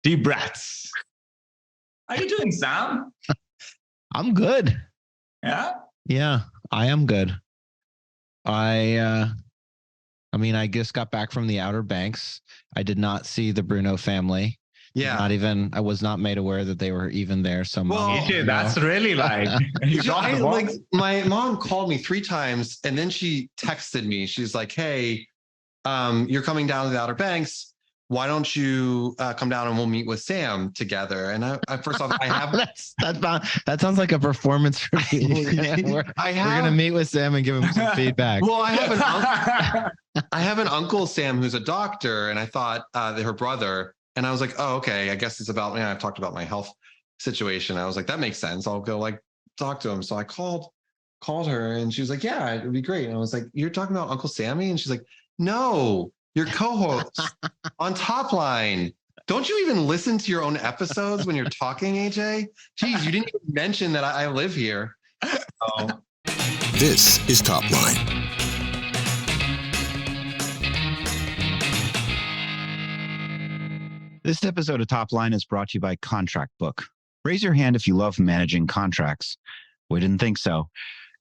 Deep breaths. How you doing, Sam? I'm good. Yeah? Yeah, I am good. I mean, I just got back from the Outer Banks. I did not see the Bruno family. Yeah. I was not made aware that they were even there. So That's really like, you got the ball. like my mom called me 3 times and then she texted me. She's like, hey, you're coming down to the Outer Banks. Why don't you come down and we'll meet with Sam together? And I first off, I have that sounds like a performance for me. We're gonna meet with Sam and give him some feedback. Well, I have an uncle Sam who's a doctor, and I thought her brother, and I was like, oh, okay, I guess it's about me. I've talked about my health situation. I was like, that makes sense. I'll go like talk to him. So I called her, and she was like, yeah, it would be great. And I was like, you're talking about Uncle Sammy? And she's like, no. Your co-host on Topline. Don't you even listen to your own episodes when you're talking, AJ? Geez, you didn't even mention that I live here. Oh. This is Topline. This episode of Topline is brought to you by Contract Book. Raise your hand if you love managing contracts. We didn't think so.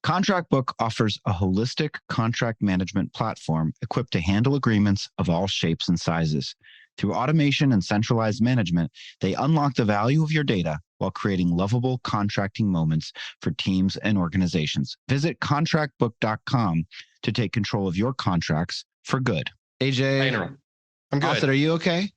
Contract Book offers a holistic contract management platform equipped to handle agreements of all shapes and sizes. Through automation and centralized management, they unlock the value of your data while creating lovable contracting moments for teams and organizations. Visit contractbook.com to take control of your contracts for good. AJ, I'm good. Austin, are you okay?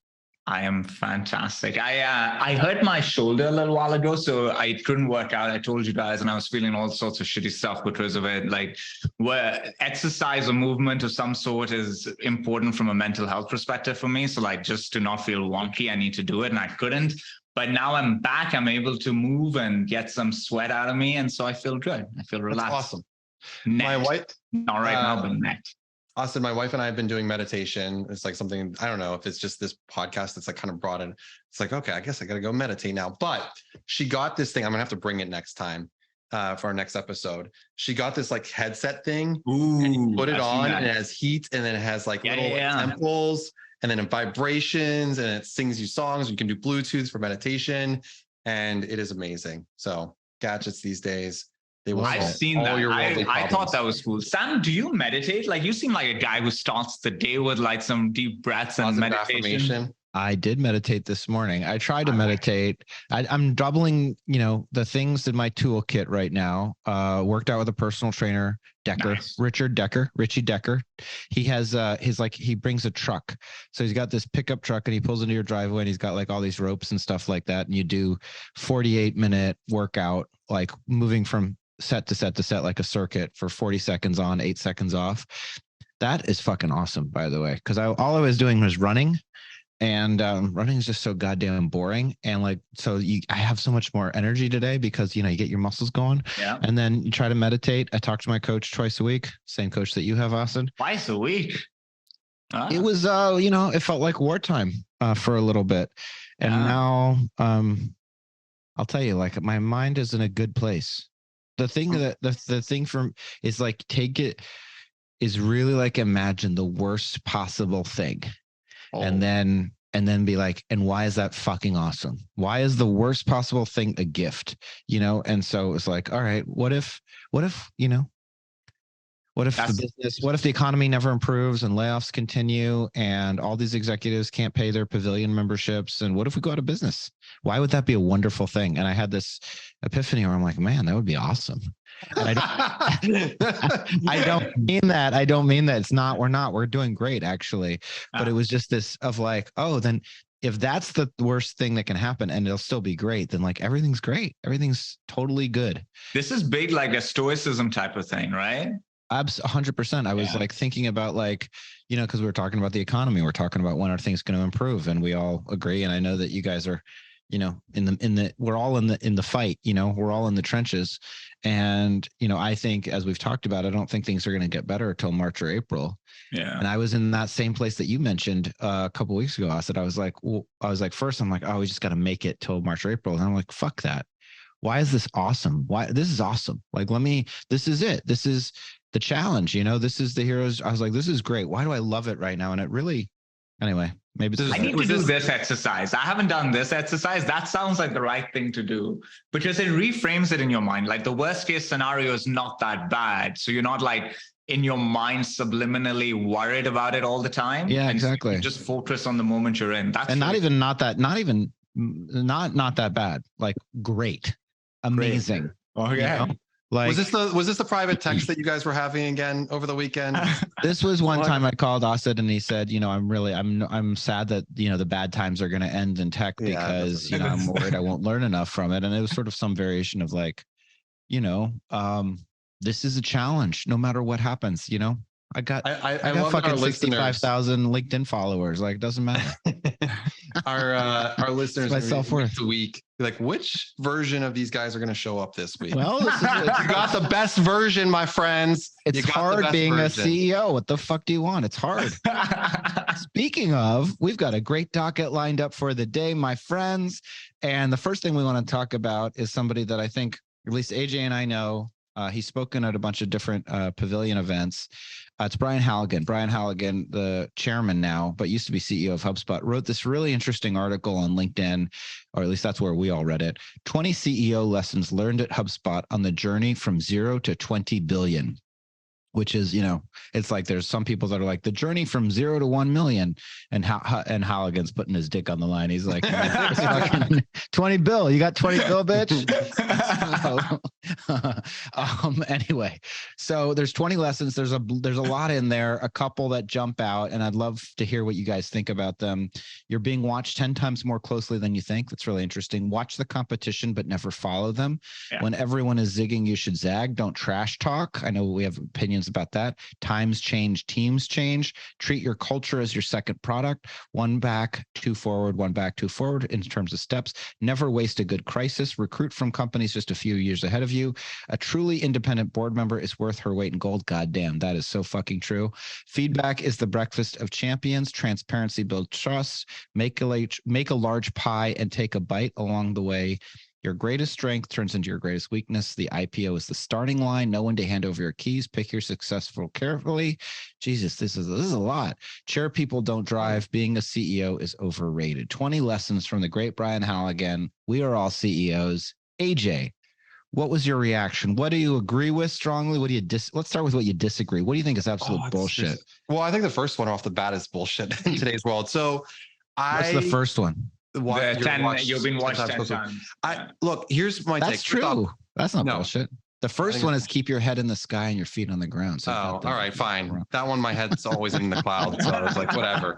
I am fantastic. I hurt my shoulder a little while ago, so I couldn't work out. I told you guys, and I was feeling all sorts of shitty stuff because of it. Like, where exercise or movement of some sort is important from a mental health perspective for me. So, like, just to not feel wonky, I need to do it, and I couldn't. But now I'm back. I'm able to move and get some sweat out of me, and so I feel good. I feel relaxed. That's awesome. My wife, not right now, but next. Austin, my wife and I have been doing meditation. It's like something, I don't know if it's just this podcast that's like kind of brought in. It's like, okay, I guess I got to go meditate now. But she got this thing. I'm going to have to bring it next time for our next episode. She got this like headset thing. Ooh, and you put it on and it has heat and then it has like little temples and then vibrations and it sings you songs. You can do Bluetooth for meditation and it is amazing. So gadgets these days. I've seen that. I thought that was cool. Sam, do you meditate? Like, you seem like a guy who starts the day with like some deep breaths and meditation. I did meditate this morning. I tried to meditate. I'm doubling, the things in my toolkit right now. Worked out with a personal trainer, Richie Decker. He has he brings a truck. So he's got this pickup truck and he pulls into your driveway and he's got like all these ropes and stuff like that. And you do 48-minute workout, like moving from set to set to set, like a circuit for 40 seconds on, 8 seconds off. That is fucking awesome, by the way. Because all I was doing was running. And running is just so goddamn boring. And like, so I have so much more energy today because, you get your muscles going. Yeah. And then you try to meditate. I talk to my coach twice a week. Same coach that you have, Austin. Twice a week? It was, it felt like wartime for a little bit. And now I'll tell you, like, my mind is in a good place. The thing the thing from is like, take it is really like, imagine the worst possible thing. And then be like, and why is that fucking awesome? Why is the worst possible thing a gift? And so it's like, all right, what if the business, what if the economy never improves and layoffs continue and all these executives can't pay their pavilion memberships? And what if we go out of business? Why would that be a wonderful thing? And I had this epiphany where I'm like, man, that would be awesome. And I don't mean that. I don't mean that. We're doing great actually. But it was just this of like, oh, then if that's the worst thing that can happen and it'll still be great, then like everything's great. Everything's totally good. This is big, like a stoicism type of thing, right? 100%. I was like thinking about like, because we were talking about the economy, we're talking about when are things going to improve, and we all agree. And I know that you guys are, we're all in the fight, we're all in the trenches. And, I think as we've talked about, I don't think things are going to get better until March or April. Yeah. And I was in that same place that you mentioned a couple of weeks ago. I was like, first I'm like, oh, we just got to make it till March or April. And I'm like, fuck that. Why is this awesome? This is awesome. Like, this is it. This is the challenge, this is the heroes. I was like, this is great. Why do I love it right now? And it really, Anyway, maybe it's I need to do this exercise. I haven't done this exercise. That sounds like the right thing to do because it reframes it in your mind. Like the worst case scenario is not that bad. So you're not like in your mind subliminally worried about it all the time. Yeah, and exactly. you just focus on the moment you're in. That's and really not that bad. Like great, amazing. Great. Oh You yeah. know? Like was this the private text that you guys were having again over the weekend? this was one time I called Asad and he said, I'm sad that, the bad times are going to end in tech because, I'm worried I won't learn enough from it. And it was sort of some variation of like, this is a challenge no matter what happens, I got love fucking our 65,000 LinkedIn followers. Like, doesn't matter. Our listeners my self-worth. a week, like, which version of these guys are going to show up this week? Well, you got the best version, my friends. It's hard being version. A CEO. What the fuck do you want? It's hard. Speaking of, we've got a great docket lined up for the day, my friends. And the first thing we want to talk about is somebody that I think at least AJ and I know. He's spoken at a bunch of different pavilion events. It's Brian Halligan. Brian Halligan, the chairman now, but used to be CEO of HubSpot, wrote this really interesting article on LinkedIn, or at least that's where we all read it. 20 CEO lessons learned at HubSpot on the journey from 0 to 20 billion. Which is, it's like there's some people that are like the journey from 0 to 1 million, and Halligan's putting his dick on the line. He's like, 20 bill, you got 20 bill, bitch. Anyway, so there's 20 lessons. There's a lot in there, a couple that jump out, and I'd love to hear what you guys think about them. You're being watched 10 times more closely than you think. That's really interesting. Watch the competition, but never follow them. Yeah. When everyone is zigging, you should zag. Don't trash talk. I know we have opinions about that. Times change, teams change. Treat your culture as your second product. One back, two forward, one back, two forward in terms of steps. Never waste a good crisis. Recruit from companies just a few years ahead of you. A truly independent board member is worth her weight in gold. Goddamn, that is so fucking true. Feedback is the breakfast of champions. Transparency builds trust. Make a large pie and take a bite along the way. Your greatest strength turns into your greatest weakness. The IPO is the starting line. Know when to hand over your keys. Pick your successful carefully. Jesus, this is a lot. Chair people don't drive. Being a CEO is overrated. 20 lessons from the great Brian Halligan. We are all CEOs. AJ, what was your reaction? What do you agree with strongly? What do you let's start with what you disagree. What do you think is absolute bullshit? Well, I think the first one off the bat is bullshit in today's world. So what's the first one? You've been watched 10 times. Look, here's my take. That's true. That's not bullshit. The first one is keep your head in the sky and your feet on the ground. So all right, fine. That one, my head's always in the clouds. So I was like, whatever.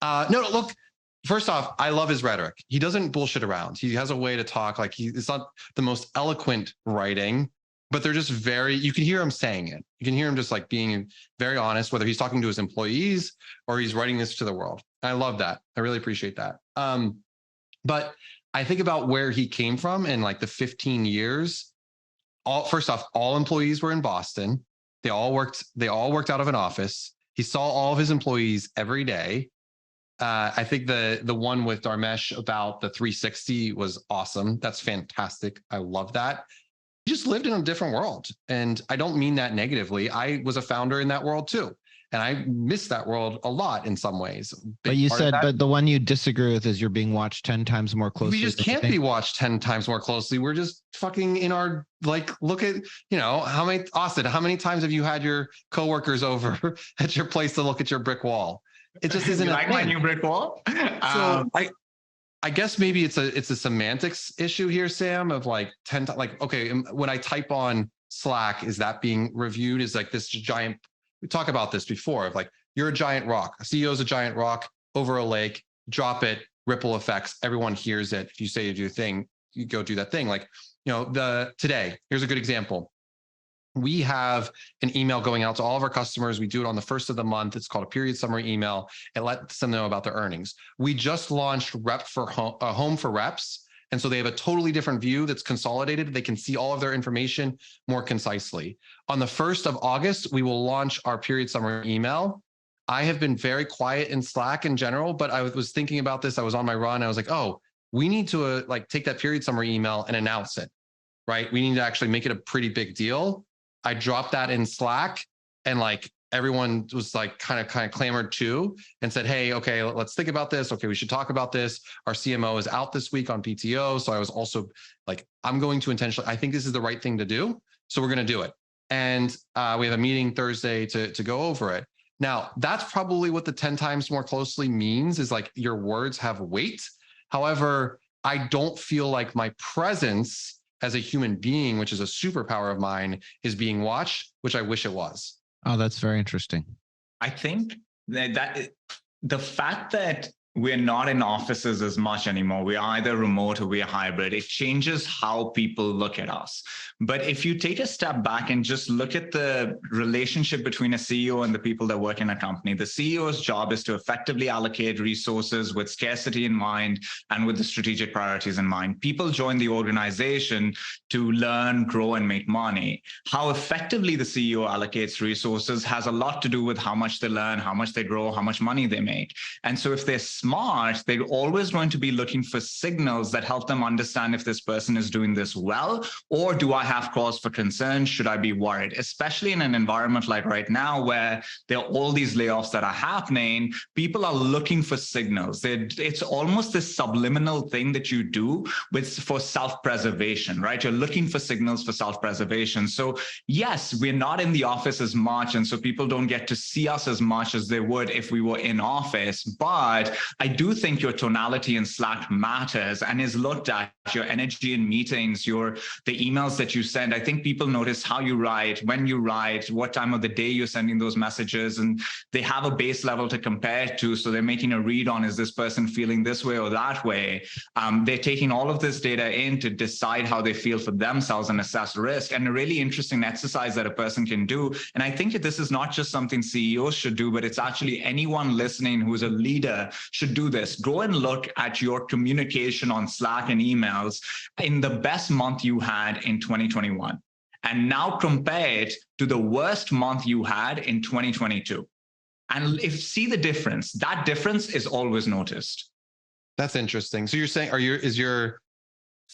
No, look, first off, I love his rhetoric. He doesn't bullshit around. He has a way to talk. Like it's not the most eloquent writing, but they're just you can hear him saying it. You can hear him just like being very honest, whether he's talking to his employees or he's writing this to the world. I love that. I really appreciate that. But I think about where he came from in like the 15 years. First off, all employees were in Boston. They all worked out of an office. He saw all of his employees every day. I think the one with Dharmesh about the 360 was awesome. That's fantastic. I love that. He just lived in a different world. And I don't mean that negatively. I was a founder in that world too. And I miss that world a lot in some ways. But you said, but the one you disagree with is you're being watched 10 times more closely. We just can't be watched 10 times more closely. We're just fucking in our, like, look at, Austin, how many times have you had your coworkers over at your place to look at your brick wall? It just isn't like my new brick wall. So I guess maybe it's a semantics issue here, Sam, of like 10 times, like, okay, when I type on Slack, is that being reviewed? Is like this giant, we talk about this before of like, you're a giant rock. A CEO is a giant rock over a lake, drop it, ripple effects. Everyone hears it. If you say you do a thing, you go do that thing. Like, today, here's a good example. We have an email going out to all of our customers. We do it on the first of the month. It's called a period summary email. It lets them know about their earnings. We just launched Home for Reps. And so they have a totally different view that's consolidated. They can see all of their information more concisely. On the 1st of August, we will launch our period summary email. I have been very quiet in Slack in general, but I was thinking about this. I was on my run. I was like, oh, we need to take that period summary email and announce it, right? We need to actually make it a pretty big deal. I dropped that in Slack and everyone was like kind of clamored to and said, hey, okay, let's think about this. Okay, we should talk about this. Our CMO is out this week on PTO. So I was also like, I'm going to intentionally, I think this is the right thing to do. So we're going to do it. And we have a meeting Thursday to go over it. Now, that's probably what the 10 times more closely means, is like your words have weight. However, I don't feel like my presence as a human being, which is a superpower of mine, is being watched, which I wish it was. Oh, that's very interesting. I think that the fact that we're not in offices as much anymore, we're either remote or we're hybrid, it changes how people look at us. But if you take a step back and just look at the relationship between a CEO and the people that work in a company, the CEO's job is to effectively allocate resources with scarcity in mind and with the strategic priorities in mind. People join the organization to learn, grow, and make money. How effectively the CEO allocates resources has a lot to do with how much they learn, how much they grow, how much money they make. And so if they're smart, they're always going to be looking for signals that help them understand if this person is doing this well, or do I have cause for concern? Should I be worried? Especially in an environment like right now, where there are all these layoffs that are happening, people are looking for signals. It's almost this subliminal thing that you do for self-preservation, right? You're looking for signals for self-preservation. So yes, we're not in the office as much, and so people don't get to see us as much as they would if we were in office, but I do think your tonality in Slack matters and is looked at. Your energy in meetings, the emails that you send. I think people notice how you write, when you write, what time of the day you're sending those messages, and they have a base level to compare to. So they're making a read on, is this person feeling this way or that way? They're taking all of this data in to decide how they feel for themselves and assess risk. And a really interesting exercise that a person can do. And I think this is not just something CEOs should do, but it's actually anyone listening who's a leader should do this. Go and look at your communication on Slack and emails in the best month you had in 2021, and now compare it to the worst month you had in 2022. And see the difference. That difference is always noticed. That's interesting. So you're saying, is your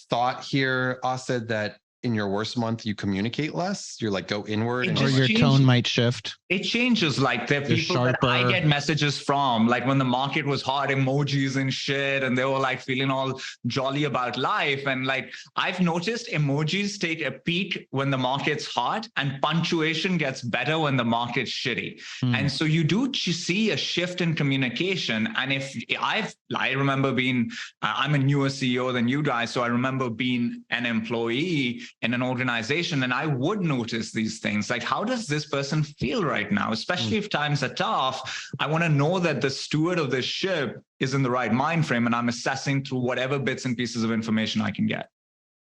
thought here, Asad, that in your worst month you communicate less? You're like, go inward, or your tone might shift. It changes. Like there are people that I get messages from, like when the market was hot, emojis and shit, and they were like feeling all jolly about life. And like I've noticed emojis take a peak when the market's hot, and punctuation gets better when the market's shitty. And so you do see a shift in communication. And if I remember being, I'm a newer CEO than you guys, so I remember being an employee in an organization, and I would notice these things, like how does this person feel right now, especially if times are tough. I want to know that the steward of this ship is in the right mind frame, and I'm assessing through whatever bits and pieces of information I can get.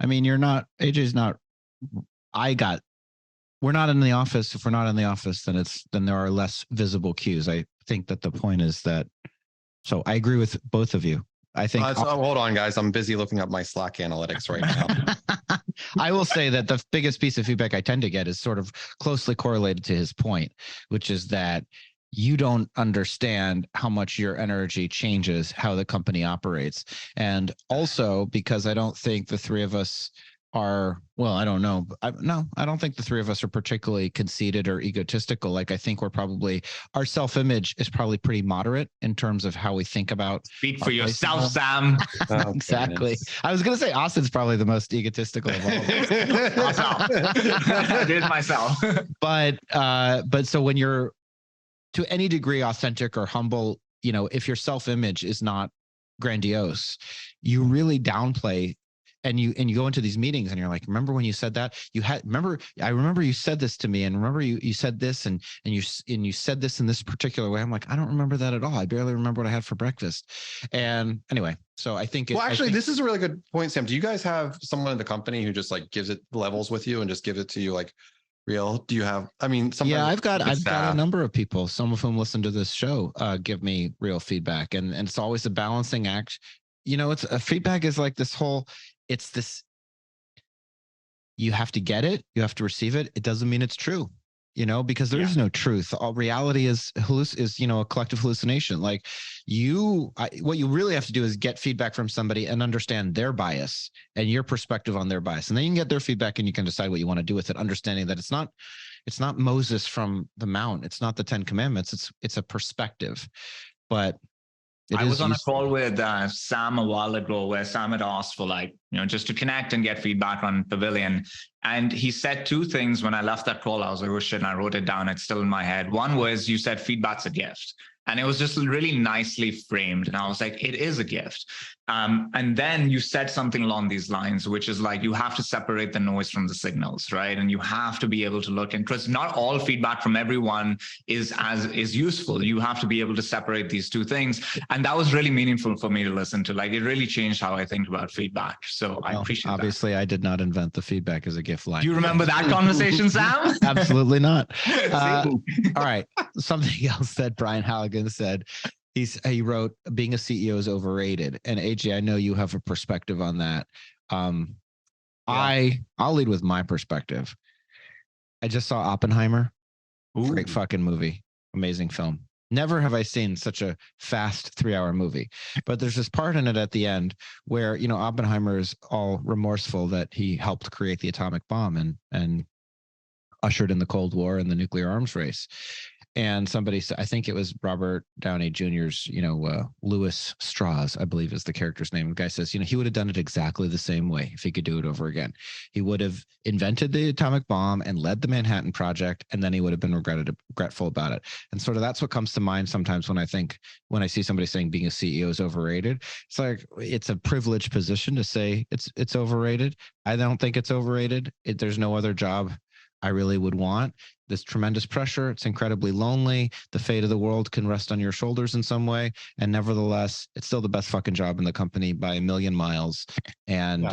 I mean, AJ's not, we're not in the office. If we're not in the office, then there are less visible cues. I think that the point is that, so I agree with both of you. I think. Hold on, guys. I'm busy looking up my Slack analytics right now. I will say that the biggest piece of feedback I tend to get is sort of closely correlated to his point, which is that you don't understand how much your energy changes how the company operates. And also because I don't think the three of us are, well, I don't know. I don't think the three of us are particularly conceited or egotistical. Like I think our self-image is probably pretty moderate in terms of how we think about. Speak for yourself, Sam. Oh, exactly. I was going to say Austin's probably the most egotistical of all. I did myself. But so when you're to any degree authentic or humble, if your self-image is not grandiose, you really downplay. And you go into these meetings and you're like, remember when you said that? I remember you said this to me, and remember you said this and you said this in this particular way. I'm like, I don't remember that at all. I barely remember what I had for breakfast. And anyway, so I think this is a really good point, Sam. Do you guys have someone in the company who just like gives it levels with you and just gives it to you like real? Do you have, yeah, I've got a number of people, some of whom listen to this show, give me real feedback, and it's always a balancing act. Feedback is like this whole, you have to get it, you have to receive it. It doesn't mean it's true, because there is no truth. All reality is a collective hallucination. Like what you really have to do is get feedback from somebody and understand their bias and your perspective on their bias. And then you can get their feedback and you can decide what you want to do with it, understanding that it's not it's not Moses from the Mount. It's not the 10 Commandments. It's a perspective, but I was on a call with Sam a while ago where Sam had asked for just to connect and get feedback on Pavilion. And he said two things when I left that call. I was like, oh shit, and I wrote it down. It's still in my head. One was, you said feedback's a gift. And it was just really nicely framed. And I was like, it is a gift. And then you said something along these lines, which is like, you have to separate the noise from the signals, right? And you have to be able to look, and because not all feedback from everyone is useful. You have to be able to separate these two things. And that was really meaningful for me to listen to. Like, it really changed how I think about feedback. So I appreciate obviously, I did not invent the feedback as a gift line. Do you remember that conversation, Sam? Absolutely not. All right. Something else that Brian Halligan said. He wrote, being a CEO is overrated. And AJ, I know you have a perspective on that. I'll lead with my perspective. I just saw Oppenheimer. Ooh. Great fucking movie. Amazing film. Never have I seen such a fast 3-hour movie. But there's this part in it at the end where, Oppenheimer is all remorseful that he helped create the atomic bomb and ushered in the Cold War and the nuclear arms race. And somebody said, I think it was Robert Downey Jr.'s, Louis Strauss, I believe is the character's name. The guy says, he would have done it exactly the same way if he could do it over again. He would have invented the atomic bomb and led the Manhattan Project, and then he would have been regretful about it. And sort of that's what comes to mind sometimes when I see somebody saying being a CEO is overrated. It's like, it's a privileged position to say it's overrated. I don't think it's overrated. There's no other job I really would want. This tremendous pressure. It's incredibly lonely. The fate of the world can rest on your shoulders in some way. And nevertheless, it's still the best fucking job in the company by a million miles. And,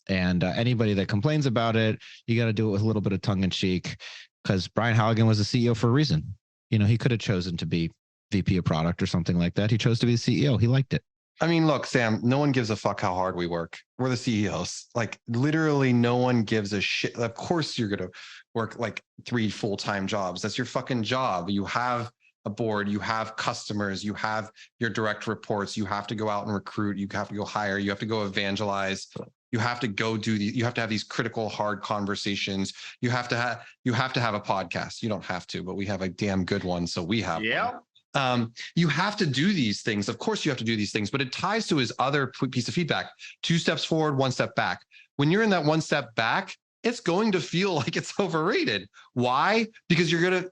anybody that complains about it, you got to do it with a little bit of tongue in cheek, because Brian Halligan was the CEO for a reason. He could have chosen to be VP of product or something like that. He chose to be the CEO. He liked it. I mean, look, Sam, no one gives a fuck how hard we work. We're the CEOs. Like, literally no one gives a shit. Of course you're going to work like 3 full-time jobs. That's your fucking job. You have a board, you have customers, you have your direct reports, you have to go out and recruit, you have to go hire, you have to go evangelize, you have to go do these, you have to have these critical, hard conversations. You have to have a podcast. You don't have to, but we have a damn good one. So we have one. You have to do these things. Of course you have to do these things, but it ties to his other piece of feedback: 2 steps forward, 1 step back. When you're in that 1 step back, it's going to feel like it's overrated. Why? Because you're going to,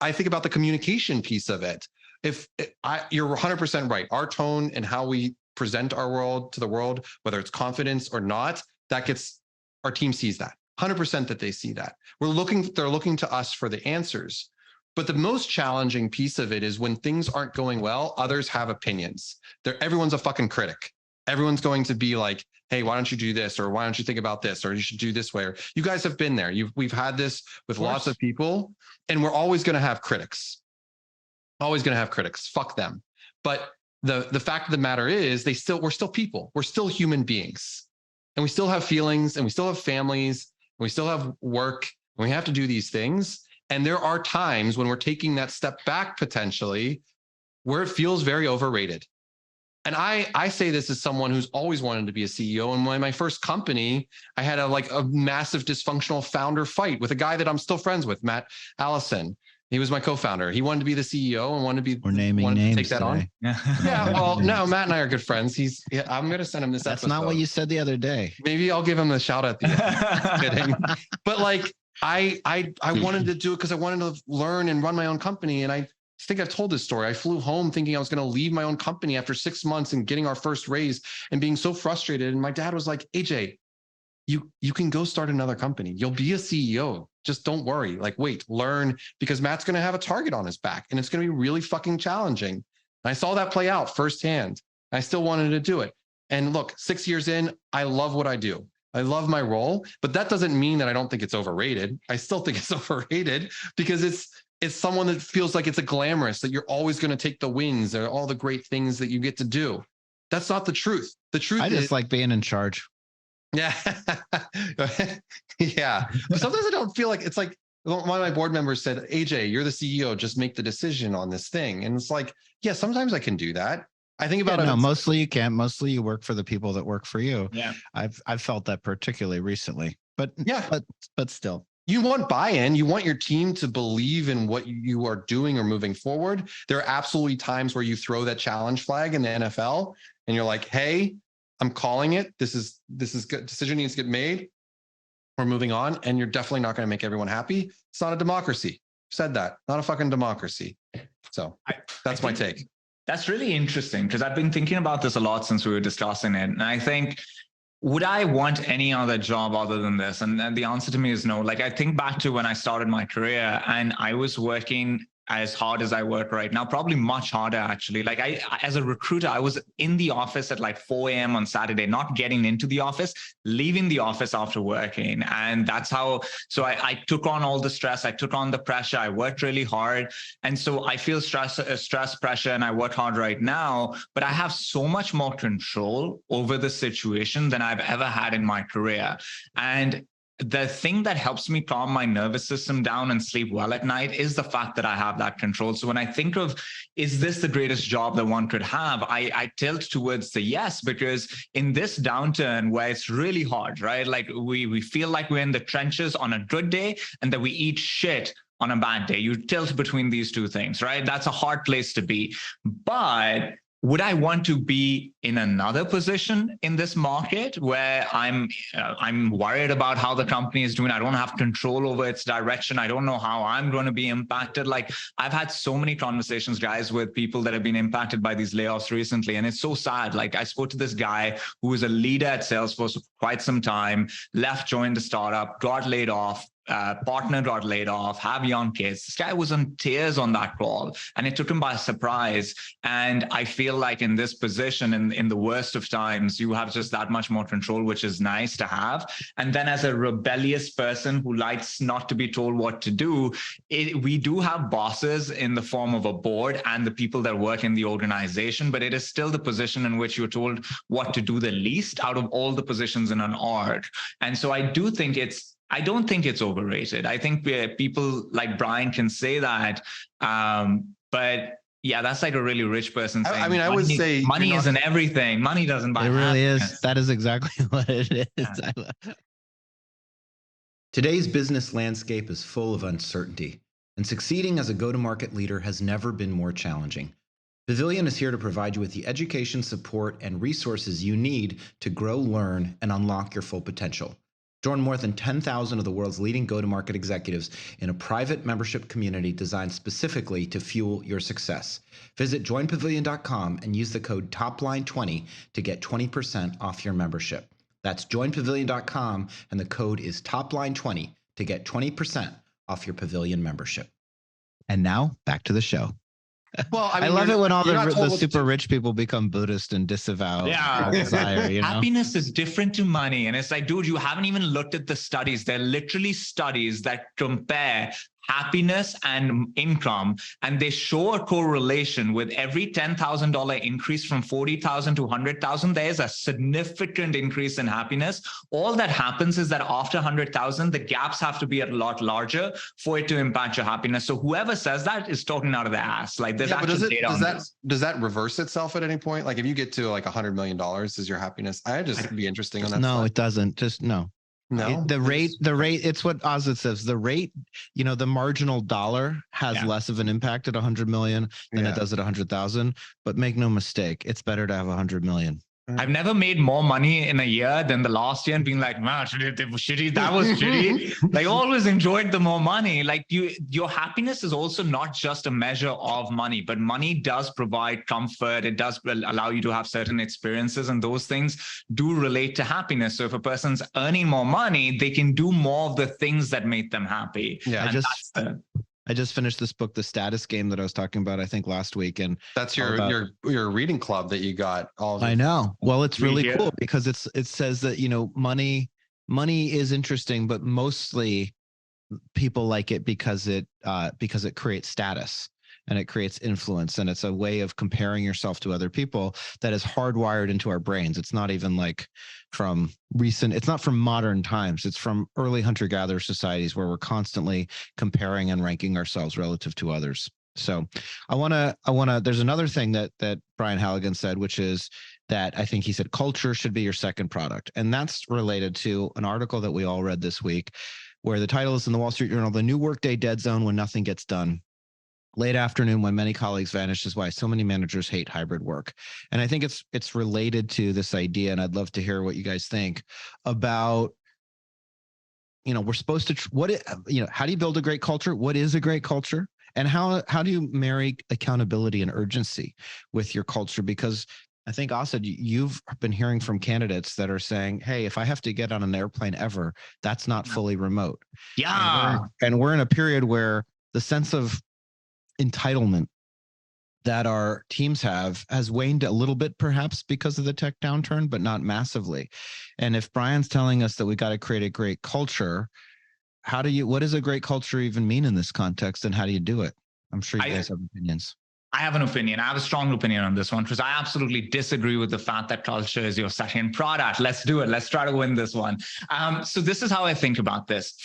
I think about the communication piece of it. You're 100% right. Our tone and how we present our world to the world, whether it's confidence or not, our team sees that 100% that they see that. They're looking to us for the answers. But the most challenging piece of it is when things aren't going well, others have opinions. Everyone's a fucking critic. Everyone's going to be like, hey, why don't you do this? Or why don't you think about this? Or you should do this way. Or you guys have been there. We've had this with lots of people, and we're always going to have critics. Always going to have critics. Fuck them. But the fact of the matter is, we're still people. We're still human beings. And we still have feelings, and we still have families, and we still have work, and we have to do these things. And there are times when we're taking that step back potentially where it feels very overrated. And I say this as someone who's always wanted to be a CEO. And when my first company, I had a massive dysfunctional founder fight with a guy that I'm still friends with, Matt Allison. He was my co-founder. He wanted to be the CEO and wanted to take that on. Yeah, well, no, Matt and I are good friends. I'm going to send him this episode. That's not what you said the other day. Maybe I'll give him a shout out. Kidding. But I wanted to do it because I wanted to learn and run my own company. And I think I've told this story. I flew home thinking I was going to leave my own company after 6 months and getting our first raise and being so frustrated. And my dad was like, AJ, you can go start another company. You'll be a CEO. Just don't worry. Wait, learn, because Matt's going to have a target on his back and it's going to be really fucking challenging. And I saw that play out firsthand. I still wanted to do it. And look, 6 years in, I love what I do. I love my role, but that doesn't mean that I don't think it's overrated. I still think it's overrated because it's someone that feels like it's a glamorous, that you're always going to take the wins or all the great things that you get to do. That's not the truth. The truth I just like being in charge. Yeah. Yeah. But sometimes I don't feel like it's like one of my board members said, AJ, you're the CEO, just make the decision on this thing. And it's like, yeah, sometimes I can do that. I think about it. No, mostly you can't. Mostly you work for the people that work for you. Yeah. I've felt that particularly recently, but yeah, but still. You want buy-in. You want your team to believe in what you are doing or moving forward. There are absolutely times where you throw that challenge flag in the NFL and you're like, hey, I'm calling it. This is good. Decision needs to get made. We're moving on. And you're definitely not going to make everyone happy. It's not a democracy. Said that. Not a fucking democracy. So that's my take. That's really interesting because I've been thinking about this a lot since we were discussing it. And I think, would I want any other job other than this? And the answer to me is no. Like, I think back to when I started my career and I was working as hard as I work right now, probably much harder actually. Like as a recruiter, I was in the office at like 4 a.m. on Saturday, not getting into the office, leaving the office after working. And that's how, so I took on all the stress. I took on the pressure. I worked really hard. And so I feel stress, pressure, and I work hard right now, but I have so much more control over the situation than I've ever had in my career. And the thing that helps me calm my nervous system down and sleep well at night is the fact that I have that control. So when I think of, is this the greatest job that one could have? I tilt towards the yes, because in this downturn where it's really hard, right? Like we feel like we're in the trenches on a good day and that we eat shit on a bad day. You tilt between these two things, right? That's a hard place to be. But would I want to be in another position in this market where I'm worried about how the company is doing? I don't have control over its direction. I don't know how I'm going to be impacted. Like I've had so many conversations, guys, with people that have been impacted by these layoffs recently. And it's so sad. Like I spoke to this guy who was a leader at Salesforce for quite some time, left, joined the startup, got laid off. Partner got laid off, have young kids. This guy was in tears on that call and it took him by surprise. And I feel like in this position, in the worst of times, you have just that much more control, which is nice to have. And then as a rebellious person who likes not to be told what to do, we do have bosses in the form of a board and the people that work in the organization, but it is still the position in which you're told what to do the least out of all the positions in an org. And so I don't think it's overrated. I think people like Brian can say that. But yeah, that's like a really rich person saying, I mean, I would say money isn't everything. Money doesn't buy happiness. It really is. That is exactly what it is. Yeah. Today's business landscape is full of uncertainty, and succeeding as a go-to-market leader has never been more challenging. Pavilion is here to provide you with the education, support, and resources you need to grow, learn, and unlock your full potential. Join more than 10,000 of the world's leading go-to-market executives in a private membership community designed specifically to fuel your success. Visit joinpavilion.com and use the code TOPLINE20 to get 20% off your membership. That's joinpavilion.com and the code is TOPLINE20 to get 20% off your Pavilion membership. And now back to the show. Well, I love it when all the super rich people become Buddhist and disavow desire. You know? Happiness is different to money. And it's like, dude, you haven't even looked at the studies. They're literally studies that compare happiness and income, and they show a correlation. With every $10,000 increase from 40,000 to 100,000, there is a significant increase in happiness. All that happens is that after 100,000, the gaps have to be a lot larger for it to impact your happiness. So whoever says that is talking out of their ass. Like there's actual data on this. Does that reverse itself at any point? Like if you get to like $100 million, is your happiness? I'd just be interesting on that. No, slide. It doesn't. Just no. No, the rate, it's what Ozit says. The rate, the marginal dollar has less of an impact at 100 million than it does at 100,000. But make no mistake, it's better to have 100 million. I've never made more money in a year than the last year and being like, man, that was shitty. Like always enjoyed the more money. Like your happiness is also not just a measure of money, but money does provide comfort. It does allow you to have certain experiences, and those things do relate to happiness. So if a person's earning more money, they can do more of the things that make them happy. Yeah. I just finished this book, The Status Game, that I was talking about, I think last week. And that's your reading club that you got. I know. Well, it's really cool because it says that, money is interesting, but mostly people like it because it creates status and it creates influence. And it's a way of comparing yourself to other people that is hardwired into our brains. It's not even like it's not from modern times. It's from early hunter-gatherer societies where we're constantly comparing and ranking ourselves relative to others. So there's another thing that Brian Halligan said, which is that I think he said culture should be your second product. And that's related to an article that we all read this week where the title is in the Wall Street Journal, "The New Workday Dead Zone When Nothing Gets Done. Late afternoon when many colleagues vanish is why so many managers hate hybrid work." And I think it's related to this idea, and I'd love to hear what you guys think about, we're supposed to, how do you build a great culture? What is a great culture? And how do you marry accountability and urgency with your culture? Because I think, Asad, you've been hearing from candidates that are saying, hey, if I have to get on an airplane ever, that's not fully remote. Yeah. And we're in a period where the sense of entitlement that our teams have has waned a little bit, perhaps because of the tech downturn, but not massively. And if Brian's telling us that we got to create a great culture, what does a great culture even mean in this context, and how do you do it? I'm sure you guys have opinions. I have an opinion. I have a strong opinion on this one, because I absolutely disagree with the fact that culture is your second product. Let's do it. Let's try to win this one. So this is how I think about this.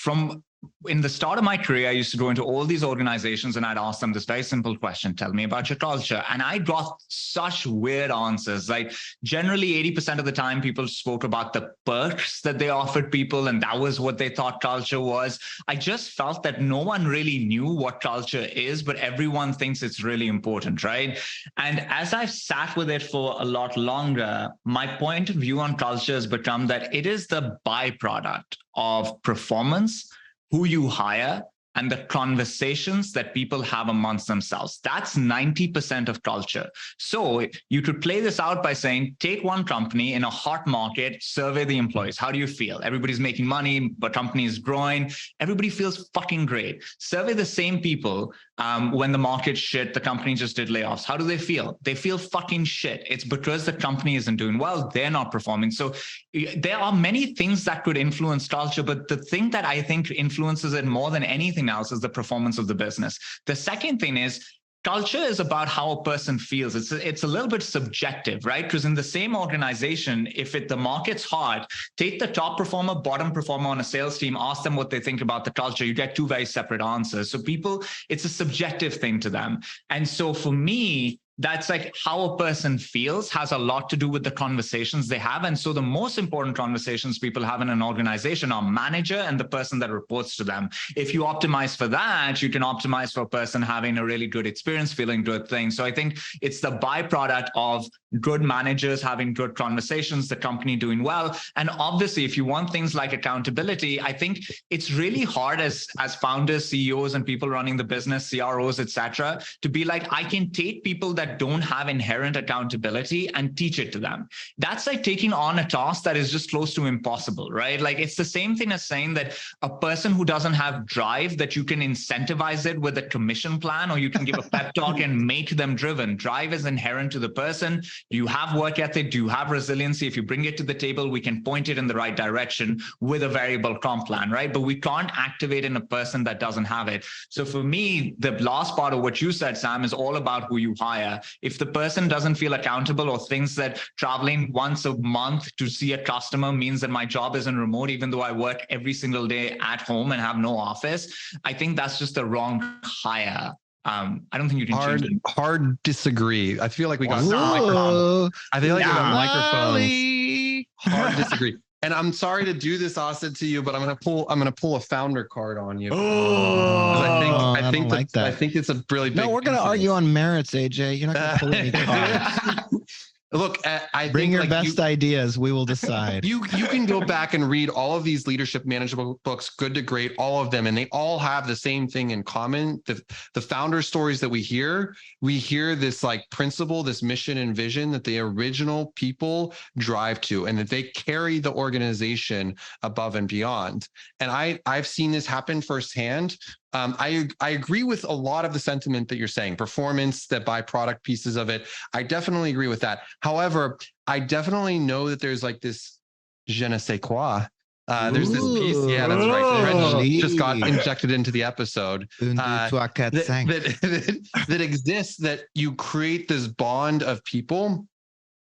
In the start of my career, I used to go into all these organizations and I'd ask them this very simple question: tell me about your culture. And I got such weird answers. Like, generally 80% of the time people spoke about the perks that they offered people, and that was what they thought culture was. I just felt that no one really knew what culture is, but everyone thinks it's really important, right? And as I've sat with it for a lot longer, my point of view on culture has become that it is the byproduct of performance, who you hire, and the conversations that people have amongst themselves. That's 90% of culture. So you could play this out by saying, take one company in a hot market, survey the employees. How do you feel? Everybody's making money, but company is growing. Everybody feels fucking great. Survey the same people when the market's shit, the company just did layoffs. How do they feel? They feel fucking shit. It's because the company isn't doing well. They're not performing. So there are many things that could influence culture, but the thing that I think influences it more than anything else is the performance of the business. The second thing is, culture is about how a person feels. It's a little bit subjective, right? Because in the same organization, if the market's hard, take the top performer, bottom performer on a sales team, ask them what they think about the culture. You get two very separate answers. So it's a subjective thing to them. And so for me, that's like how a person feels has a lot to do with the conversations they have. And so the most important conversations people have in an organization are manager and the person that reports to them. If you optimize for that, you can optimize for a person having a really good experience, feeling good things. So I think it's the byproduct of good managers having good conversations, the company doing well. And obviously, if you want things like accountability, I think it's really hard as founders, CEOs, and people running the business, CROs, etc., to be like, I can take people that don't have inherent accountability and teach it to them. That's like taking on a task that is just close to impossible, right? Like, it's the same thing as saying that a person who doesn't have drive, that you can incentivize it with a commission plan, or you can give a pep talk and make them driven. Drive is inherent to the person. Do you have work ethic? Do you have resiliency? If you bring it to the table, we can point it in the right direction with a variable comp plan, right? But we can't activate in a person that doesn't have it. So for me, the last part of what you said, Sam, is all about who you hire. If the person doesn't feel accountable, or thinks that traveling once a month to see a customer means that my job isn't remote, even though I work every single day at home and have no office, I think that's just the wrong hire. I don't think you can change it. Hard disagree. I feel like we got microphone. I feel like we got microphones. Hard disagree. And I'm sorry to do this, Asad, to you, but I'm gonna pull a founder card on you. I think it's a really big. No, we're gonna argue on merits, AJ. You're not gonna pull any cards. Look, I bring your best ideas. We will decide. You can go back and read all of these leadership management books, Good to Great, all of them, and they all have the same thing in common. The founder stories that we hear this like principle, this mission and vision that the original people drive to, and that they carry the organization above and beyond. And I've seen this happen firsthand. I agree with a lot of the sentiment that you're saying, performance, that byproduct pieces of it. I definitely agree with that. However, I definitely know that there's like this je ne sais quoi. There's this piece. Yeah, that's right. French just got injected into the episode. That exists, that you create this bond of people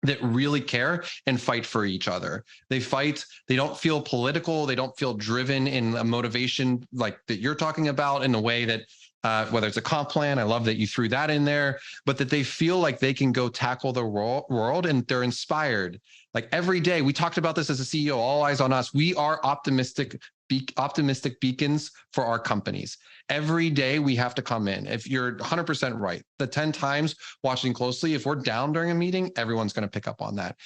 that really care and fight for each other. They fight, they don't feel political, they don't feel driven in a motivation like that you're talking about, in a way that whether it's a comp plan. I love that you threw that in there, but that they feel like they can go tackle the world and they're inspired. Like every day, we talked about this as a CEO, all eyes on us. We are optimistic beacons for our companies. Every day we have to come in. If you're 100% right, the 10 times watching closely, if we're down during a meeting, everyone's going to pick up on that.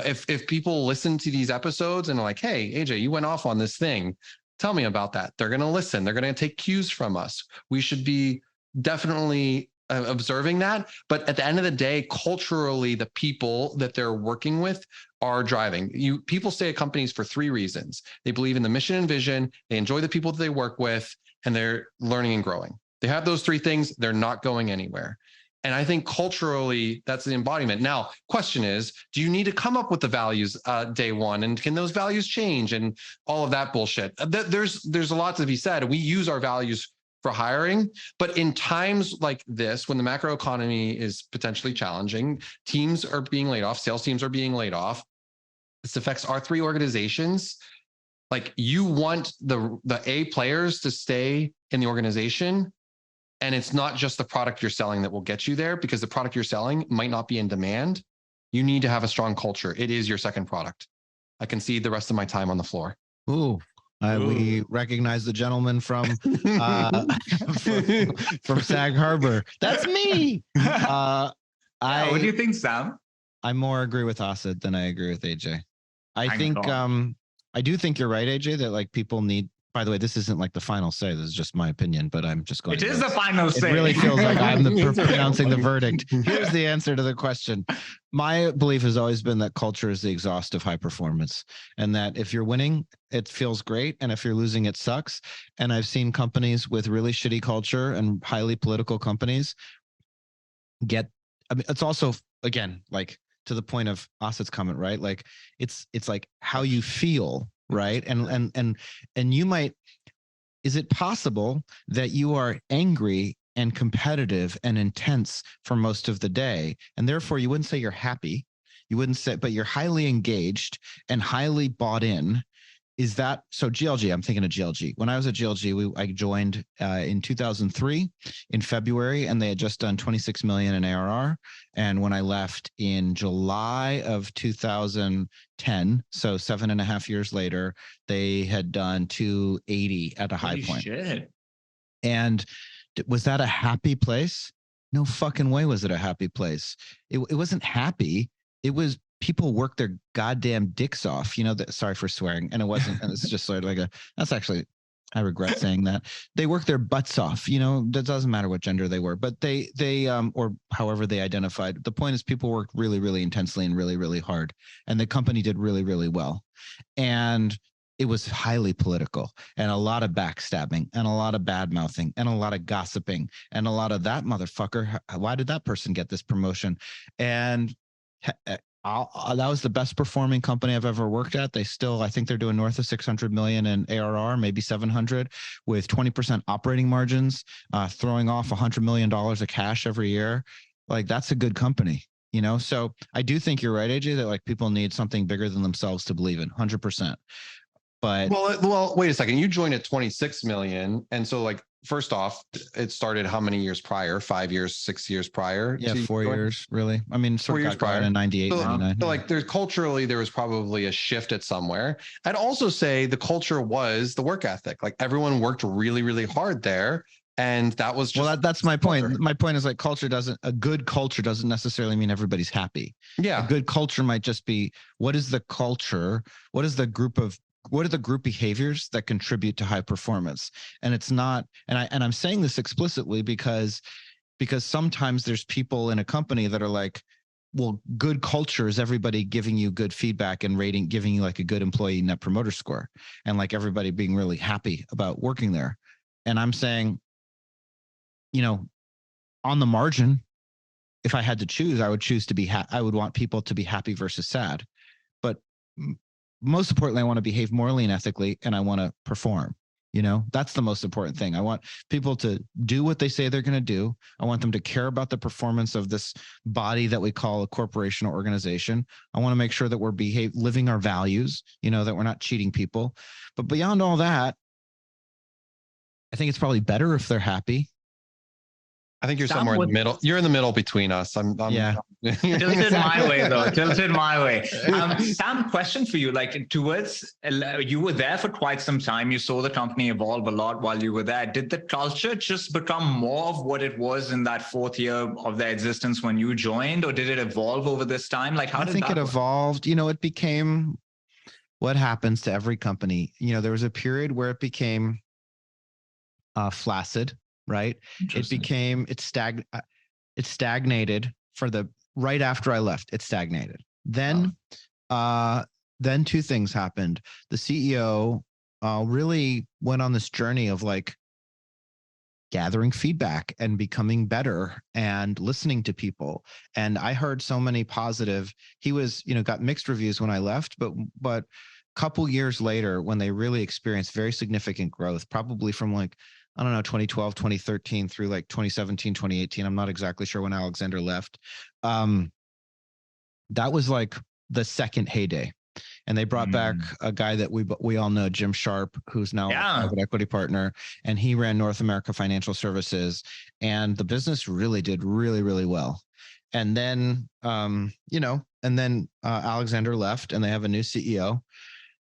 If people listen to these episodes and are like, hey, AJ, you went off on this thing, tell me about that. They're going to listen. They're going to take cues from us. We should be definitely observing that. But at the end of the day, culturally, the people that they're working with are driving. People stay at companies for 3 reasons. They believe in the mission and vision, they enjoy the people that they work with, and they're learning and growing. They have those 3 things, they're not going anywhere. And I think culturally, that's the embodiment. Now, question is, do you need to come up with the values day one? And can those values change and all of that bullshit? There's a lot to be said. We use our values for hiring, but in times like this, when the macro economy is potentially challenging, teams are being laid off, sales teams are being laid off. This affects our 3 organizations. Like, you want the A players to stay in the organization. And it's not just the product you're selling that will get you there, because the product you're selling might not be in demand. You need to have a strong culture. It is your second product. I can see the rest of my time on the floor. Ooh. We recognize the gentleman from Sag Harbor. That's me. What do you think, Sam? I more agree with Asad than I agree with AJ. I do think you're right, AJ, that like people need. By the way, this isn't like the final say. This is just my opinion, but I'm just going. It is the final say. It really feels like I'm pronouncing the verdict. Here's the answer to the question. My belief has always been that culture is the exhaust of high performance, and that if you're winning, it feels great, and if you're losing, it sucks. And I've seen companies with really shitty culture and highly political companies get. I mean, it's also, again, like to the point of Asad's comment, right? Like it's like how you feel. Right. And you might, is it possible that you are angry and competitive and intense for most of the day, and therefore you wouldn't say you're happy, you wouldn't say, but you're highly engaged and highly bought in? Is that so? GLG, I'm thinking of GLG. When I was at GLG, I joined in 2003 in February, and they had just done 26 million in ARR. And when I left in July of 2010, so 7.5 years later, they had done 280 at a high point. Shit. And was that a happy place? No fucking way was it a happy place. It wasn't happy. It was people work their goddamn dicks off, sorry for swearing. And it wasn't, and it's just sort of like that's actually, I regret saying that. They work their butts off, that doesn't matter what gender they were, but they or however they identified. The point is people worked really, really intensely and really, really hard. And the company did really, really well. And it was highly political, and a lot of backstabbing and a lot of bad mouthing and a lot of gossiping and a lot of that motherfucker. Why did that person get this promotion? And that was the best performing company I've ever worked at. They still, I think they're doing north of 600 million in ARR, maybe 700, with 20% operating margins, throwing off $100 million of cash every year. Like, that's a good company, So I do think you're right, AJ, that like people need something bigger than themselves to believe in, 100%. But well, wait a second. You joined at 26 million, and so like, first off, it started how many years prior? 5 years, 6 years prior? Yeah, 4 years, really. I mean, 4 years prior in 98, so, 99. So like, culturally, there was probably a shift at somewhere. I'd also say the culture was the work ethic. Like, everyone worked really, really hard there. And that was just, that's my point. My point is like a good culture doesn't necessarily mean everybody's happy. Yeah. A good culture might just be, what is the culture? What are the group behaviors that contribute to high performance? And it's not, and I'm saying this explicitly because sometimes there's people in a company that are like, well, good culture is everybody giving you good feedback and rating, giving you like a good employee net promoter score, and like everybody being really happy about working there. And I'm saying, on the margin, if I had to choose, I would choose to be I would want people to be happy versus sad. But most importantly, I want to behave morally and ethically, and I want to perform. That's the most important thing. I want people to do what they say they're going to do. I want them to care about the performance of this body that we call a corporation or organization. I want to make sure that we're living our values, that we're not cheating people. But beyond all that, I think it's probably better if they're happy. I think you're Sam, somewhere in the middle. You're in the middle between us. Yeah. Tilted my way though. Tilted my way. Sam, question for you. Like you were there for quite some time. You saw the company evolve a lot while you were there. Did the culture just become more of what it was in that 4th year of their existence when you joined, or did it evolve over this time? Like, I think it evolved. It became what happens to every company. There was a period where it became flaccid, right? It stagnated right after I left. It stagnated. Then 2 things happened. The CEO really went on this journey of like gathering feedback and becoming better and listening to people. And I heard so many positive. He was, got mixed reviews when I left, but couple years later, when they really experienced very significant growth, probably from like, I don't know, 2012, 2013 through like 2017, 2018. I'm not exactly sure when Alexander left. That was like the second heyday. And they brought back a guy that we all know, Jim Sharp, who's now a private equity partner, and he ran North America Financial Services, and the business really did really, really well. And then, Alexander left, and they have a new CEO.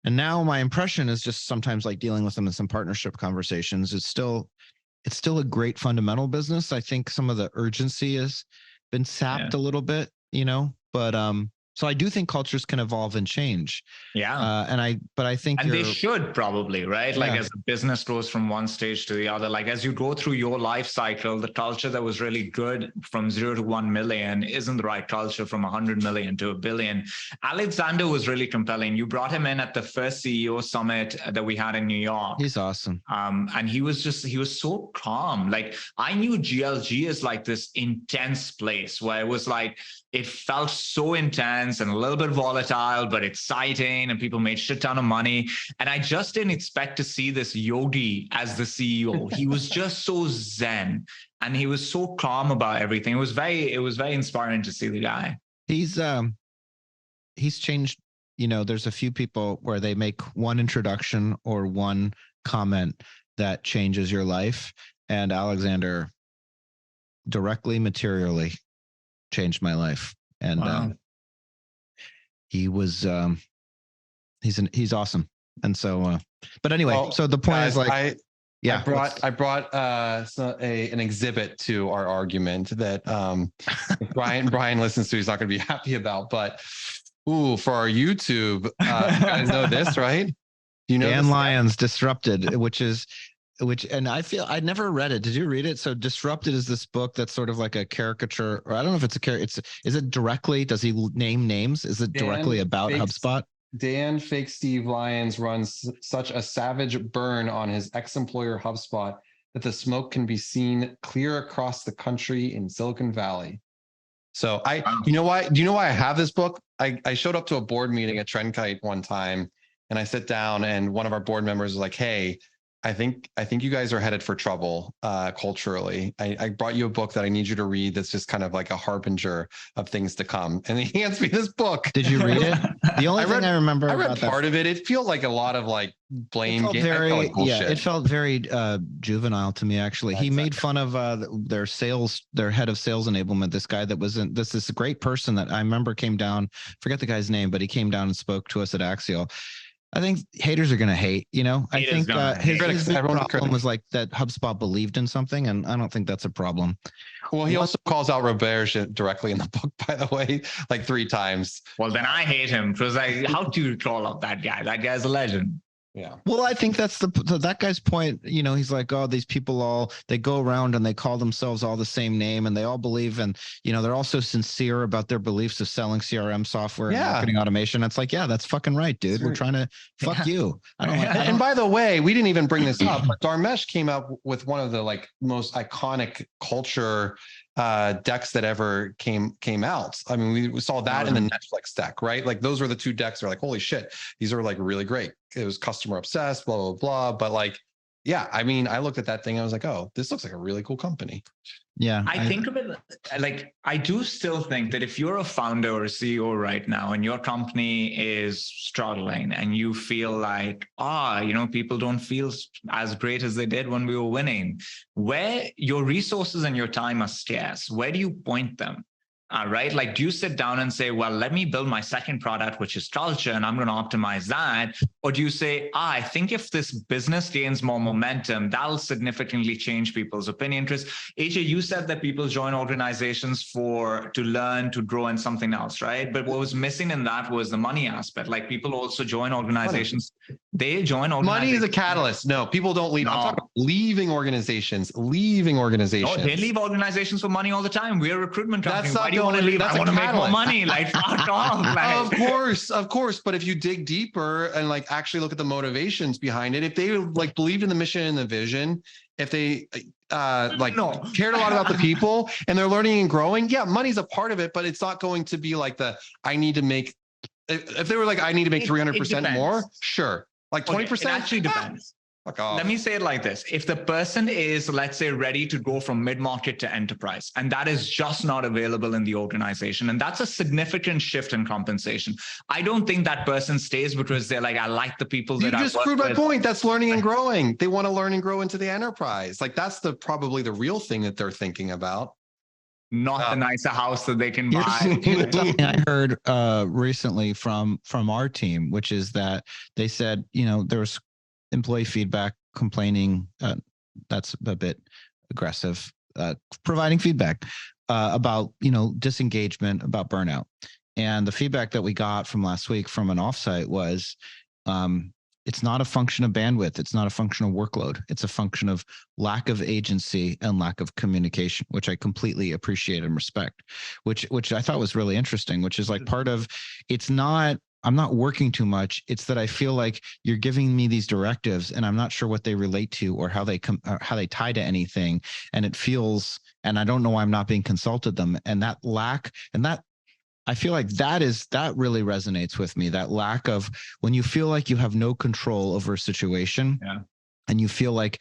And now my impression is just sometimes like dealing with them in some partnership conversations. It's still a great fundamental business. I think some of the urgency has been sapped a little bit, but so I do think cultures can evolve and change. Yeah. But I think they should probably, right? Like as a business goes from one stage to the other, like as you go through your life cycle, the culture that was really good from 0 to 1 million isn't the right culture from 100 million to 1 billion. Alexander was really compelling. You brought him in at the first CEO summit that we had in New York. He's awesome. And he was so calm. Like I knew GLG is like this intense place where it was like, it felt so intense and a little bit volatile, but exciting, and people made shit ton of money. And I just didn't expect to see this yogi as the CEO. He was just so zen, and he was so calm about everything. It was very inspiring to see the guy. He's changed. There's a few people where they make one introduction or one comment that changes your life, and Alexander directly, materially changed my life. And he was he's awesome. And so but anyway, so the point is like I brought an exhibit to our argument that Brian listens to, he's not going to be happy about, but for our YouTube, you guys know this, right? Dan Lyons Disrupted, and I feel I never read it. Did you read it? So Disrupted is this book that's sort of like a caricature, or I don't know if it's a caricature. Is it directly? Does he name names? Is it directly about HubSpot? Dan Fake Steve Lyons runs such a savage burn on his ex-employer HubSpot that the smoke can be seen clear across the country in Silicon Valley. So do you know why I have this book? I showed up to a board meeting at Trendkite one time, and I sit down, and one of our board members was like, "Hey, I think you guys are headed for trouble culturally. I brought you a book that I need you to read that's just kind of like a harbinger of things to come." And he hands me this book. Did you read it? The only thing I remember I read about part of it. It felt like a lot of like blame game. It felt very juvenile to me, actually. He made fun of their head of sales enablement, this guy that was this great person that I remember came down, forget the guy's name, but he came down and spoke to us at Axial. I think haters are going to hate, I think his problem was like that HubSpot believed in something, and I don't think that's a problem. Well, he also calls out Roberge directly in the book, by the way, like 3 times. Well, then I hate him because how do you call out that guy? That guy's a legend. Yeah. Well, I think that's that guy's point. He's like, oh, these people they go around and they call themselves all the same name, and they all believe, and they're also sincere about their beliefs of selling CRM software and marketing automation. It's like, yeah, that's fucking right, dude. We're trying to fuck you. And by the way, we didn't even bring this up, but Dharmesh came out with one of the like most iconic culture decks that ever came out. I mean, we saw that in the Netflix deck, right? Like those were the 2 decks that are like, holy shit, these are like really great. It was customer obsessed, blah, blah, blah. But like yeah, I mean, I looked at that thing. I was like, oh, this looks like a really cool company. Yeah. I think of it like, I do still think that if you're a founder or a CEO right now and your company is struggling and you feel like, people don't feel as great as they did when we were winning, where your resources and your time are scarce, where do you point them? Right? Like, do you sit down and say, well, let me build my second product, which is culture, and I'm going to optimize that? Or do you say, I think if this business gains more momentum, that'll significantly change people's opinion? Because AJ, you said that people join organizations to learn, to grow in something else, right? But what was missing in that was the money aspect. Like, people also join organizations. They join organizations. Money is a catalyst. No, people don't leave. No. I'm talking about leaving organizations. No, they leave organizations for money all the time. We're a recruitment company. That's not Why do you want to leave? I want to make more money. Like, fuck off. Like, Of course. But if you dig deeper and like actually look at the motivations behind it, if they like believed in the mission and the vision, if they cared a lot about the people and they're learning and growing, yeah, money's a part of it, but it's not going to be like I need to make, if they were like, I need to make 300% more, sure. Like 20%? It actually depends. Fuck off. Let me say it like this. If the person is, let's say, ready to go from mid-market to enterprise, and that is just not available in the organization, and that's a significant shift in compensation, I don't think that person stays because they're like, I like the people that I work with. You just proved my point. That's learning and growing. They want to learn and grow into the enterprise. Like, that's probably the real thing that they're thinking about. Not the nicer house that they can buy. Here's something I heard recently from our team, which is that they said, there was employee feedback complaining, that's a bit aggressive, providing feedback about, disengagement, about burnout. And the feedback that we got from last week from an offsite was, it's not a function of bandwidth. It's not a function of workload. It's a function of lack of agency and lack of communication, which I completely appreciate and respect, which I thought was really interesting, which is like part of, I'm not working too much. It's that I feel like you're giving me these directives and I'm not sure what they relate to or how they tie to anything. And it feels, and I don't know why I'm not being consulted them. And that lack, and that, I feel like that really resonates with me. That lack of, when you feel like you have no control over a situation, and you feel like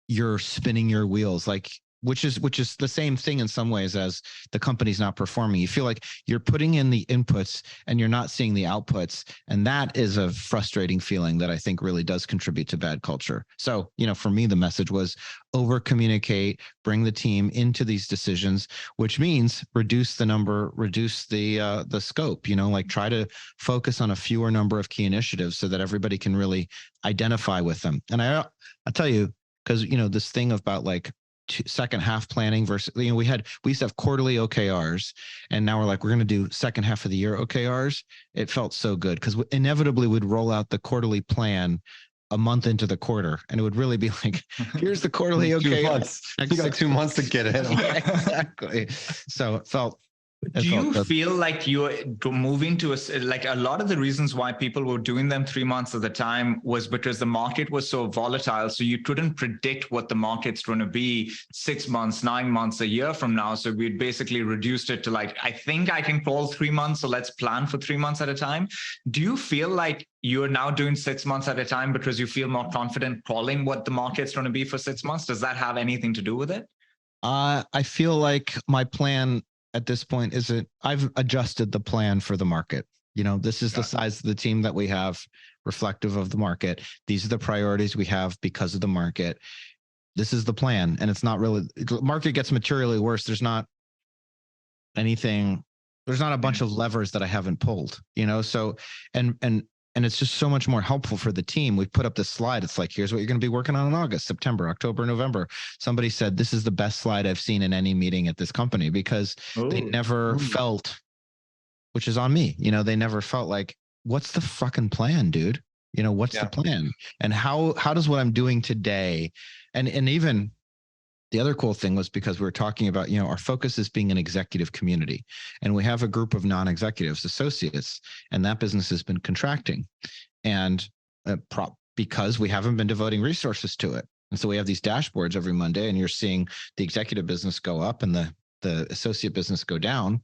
you're spinning your wheels, like, which is the same thing in some ways as the company's not performing. You feel like you're putting in the inputs and you're not seeing the outputs. And that is a frustrating feeling that I think really does contribute to bad culture. So, for me, the message was over communicate, bring the team into these decisions, which means reduce the number, reduce the scope, like try to focus on a fewer number of key initiatives so that everybody can really identify with them. And I'll tell you, because, this thing about like, second half planning versus, we used to have quarterly OKRs, and now we're going to do second half of the year OKRs. It felt so good because inevitably we'd roll out the quarterly plan a month into the quarter, and it would really be like, here's the quarterly OKRs. You got 2 months to get it. Yeah, exactly. So it felt. Do you feel like you're moving to a lot of the reasons why people were doing them 3 months at the time was because the market was so volatile. So you couldn't predict what the market's going to be 6 months, 9 months, a year from now. So we'd basically reduced it to I think I can call 3 months. So let's plan for 3 months at a time. Do you feel like you're now doing 6 months at a time because you feel more confident calling what the market's going to be for 6 months? Does that have anything to do with it? I feel like my plan at this point I've adjusted the plan for the market. This is the size of the team that we have, reflective of the market. These are the priorities we have because of the market. This is the plan. And it's not really, the market gets materially worse. There's not a bunch of levers that I haven't pulled, so, and it's just so much more helpful for the team. We put up this slide. It's like, here's what you're going to be working on in August, September, October, November. Somebody said, this is the best slide I've seen in any meeting at this company, because they never felt, which is on me, they never felt like, what's the fucking plan, dude? What's the plan? And how does what I'm doing today? And even the other cool thing was, because we were talking about, our focus is being an executive community, and we have a group of non-executives, associates, and that business has been contracting, and because we haven't been devoting resources to it. And so we have these dashboards every Monday, and you're seeing the executive business go up and the the associate business go down.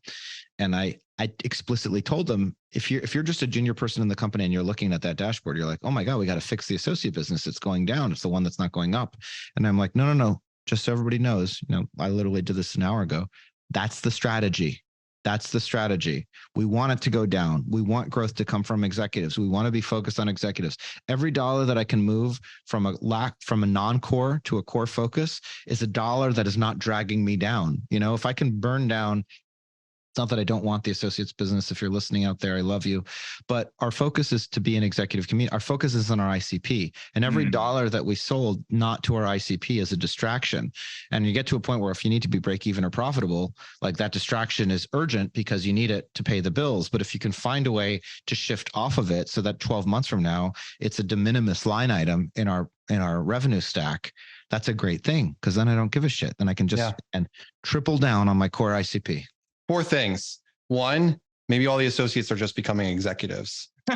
And I explicitly told them, if you're just a junior person in the company and you're looking at that dashboard, you're like, oh my God, we got to fix the associate business. It's going down. It's the one that's not going up. And I'm like, no. Just so everybody knows, I literally did this an hour ago. That's the strategy. That's the strategy. We want it to go down. We want growth to come from executives. We want to be focused on executives. Every dollar that I can move from a non-core to a core focus is a dollar that is not dragging me down. If I can burn down, it's not that I don't want the associates business. If you're listening out there, I love you. But our focus is to be an executive community. Our focus is on our ICP. And every dollar that we sold not to our ICP is a distraction. And you get to a point where if you need to be break even or profitable, like that distraction is urgent because you need it to pay the bills. But if you can find a way to shift off of it so that 12 months from now, it's a de minimis line item in our revenue stack, that's a great thing, because then I don't give a shit. Then I can just and triple down on my core ICP. 4 things. 1, maybe all the associates are just becoming executives. 2,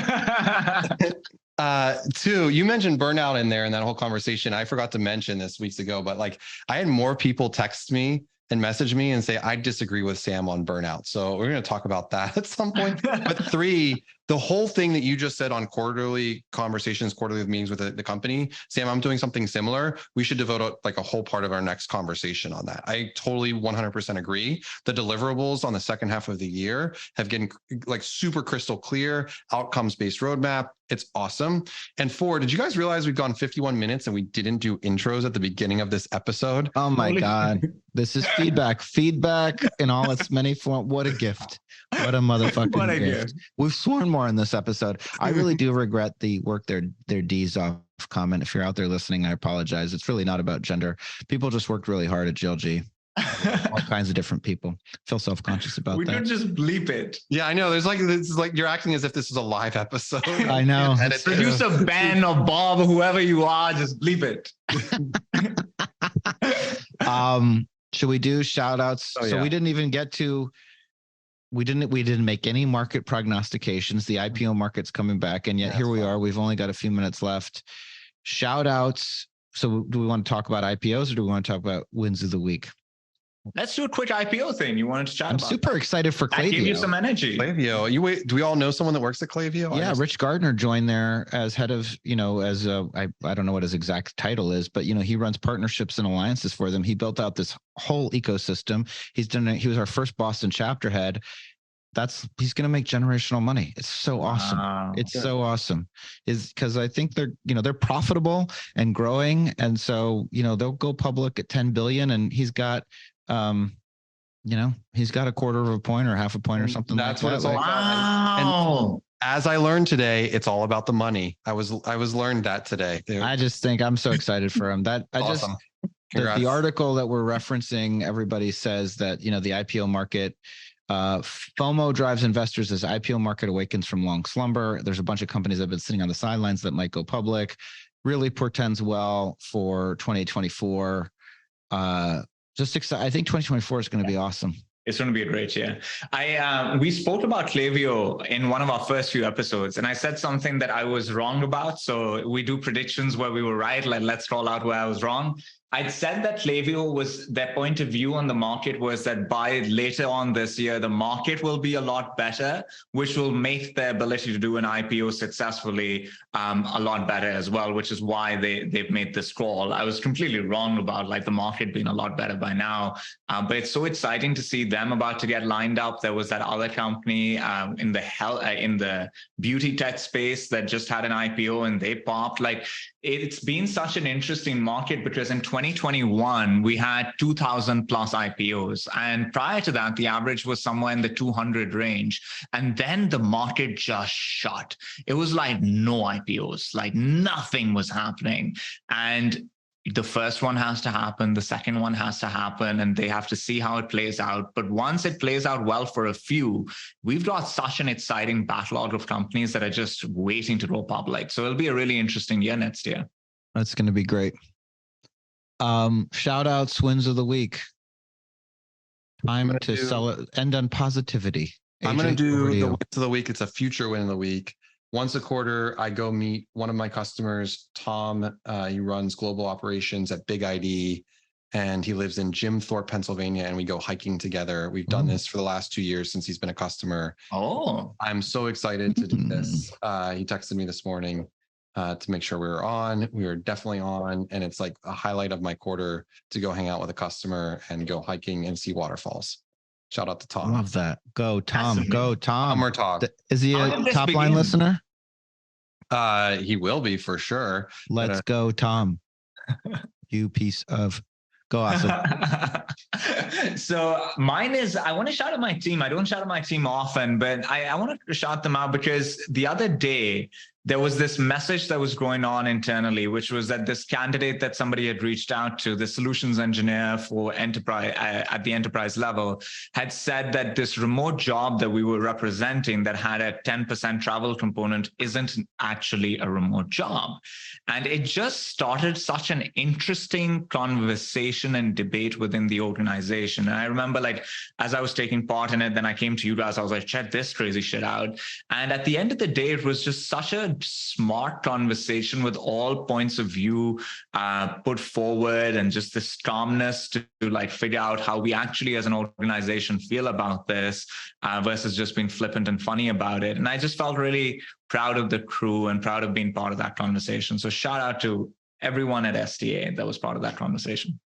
you mentioned burnout in there in that whole conversation. I forgot to mention this weeks ago, but like I had more people text me and message me and say, I disagree with Sam on burnout. So we're going to talk about that at some point. But 3, the whole thing that you just said on quarterly conversations, quarterly meetings with the company, Sam, I'm doing something similar. We should devote like a whole part of our next conversation on that. I totally 100% agree. The deliverables on the second half of the year have getting like super crystal clear, outcomes-based roadmap. It's awesome. And 4, did you guys realize we've gone 51 minutes and we didn't do intros at the beginning of this episode? Oh my God. This is feedback in all its many forms. What a gift. What a motherfucking gift. We've sworn more in this episode. I really do regret the work their D's off comment. If you're out there listening, I apologize. It's really not about gender. People just worked really hard at GLG. All kinds of different people. Feel self-conscious about that. We could just bleep it. Yeah, I know. There's like, this is like you're acting as if this is a live episode. I know. Producer Ben or Bob or whoever you are, just bleep it. Should we do shout outs? Oh, yeah. So we didn't even get to, we didn't make any market prognostications. The IPO market's coming back, and yet here we are. We've only got a few minutes left. Shout outs. So do we want to talk about IPOs or do we want to talk about wins of the week? Let's do a quick IPO thing. You wanted to chat about? I'm super excited for Klaviyo. That gave you some energy. Klaviyo. Do we all know someone that works at Klaviyo? Yeah, Rich Gardner joined there as head of, I don't know what his exact title is, but he runs partnerships and alliances for them. He built out this whole ecosystem. He was our first Boston chapter head. He's going to make generational money. It's so awesome. Wow. It's so awesome. Is because I think they're profitable and growing. And so, they'll go public at 10 billion and he's got, he's got a quarter of a point or half a point or something. That's like what that. it's all about. Wow. And as I learned today, it's all about the money. I was learned that today. I just think I'm so excited for him. Awesome. The article that we're referencing, everybody says that, the IPO market, FOMO drives investors as IPO market awakens from long slumber. There's a bunch of companies that have been sitting on the sidelines that might go public. Really portends well for 2024. Just excited. I think 2024 is going to be awesome. It's going to be a great year. We spoke about Klaviyo in one of our first few episodes, and I said something that I was wrong about. So we do predictions where we were right. Let's call out where I was wrong. I'd said that Klaviyo was, their point of view on the market was that by later on this year, the market will be a lot better, which will make their ability to do an IPO successfully a lot better as well, which is why they've made this call. I was completely wrong about the market being a lot better by now, but it's so exciting to see them about to get lined up. There was that other company in the beauty tech space that just had an IPO and they popped. It's been such an interesting market because in 2021, we had 2,000 plus IPOs. And prior to that, the average was somewhere in the 200 range. And then the market just shut. It was like no IPOs, like nothing was happening. And the first one has to happen, the second one has to happen, and they have to see how it plays out. But once it plays out well for a few, we've got such an exciting backlog of companies that are just waiting to go public. So it'll be a really interesting year next year. That's going to be great. Shout outs, wins of the week. Time to sell it, end on positivity. I'm going to do the wins of the week. It's a future win of the week. Once a quarter, I go meet one of my customers, Tom. He runs global operations at Big ID. and he lives in Jim Thorpe, Pennsylvania, and we go hiking together. We've done this for the last 2 years since he's been a customer. Oh, I'm so excited to do this. He texted me this morning to make sure we were on. We were definitely on, and it's like a highlight of my quarter to go hang out with a customer and go hiking and see waterfalls. Shout out to Tom. Love that. Go Tom. Go Tom. Summer talk. Is he a Topline listener? He will be for sure. Let's go, Tom. You piece of go awesome. So mine is, I want to shout out my team. I don't shout out my team often, but I want to shout them out because the other day there was this message that was going on internally, which was that this candidate that somebody had reached out to, the solutions engineer for enterprise at the enterprise level, had said that this remote job that we were representing that had a 10% travel component isn't actually a remote job. And it just started such an interesting conversation and debate within the organization. And I remember, like, as I was taking part in it, then I came to you guys, I was like, check this crazy shit out. And at the end of the day, it was just such a smart conversation with all points of view put forward, and just this calmness to like figure out how we actually as an organization feel about this versus just being flippant and funny about it. And I just felt really proud of the crew and proud of being part of that conversation. So shout out to everyone at SDA that was part of that conversation.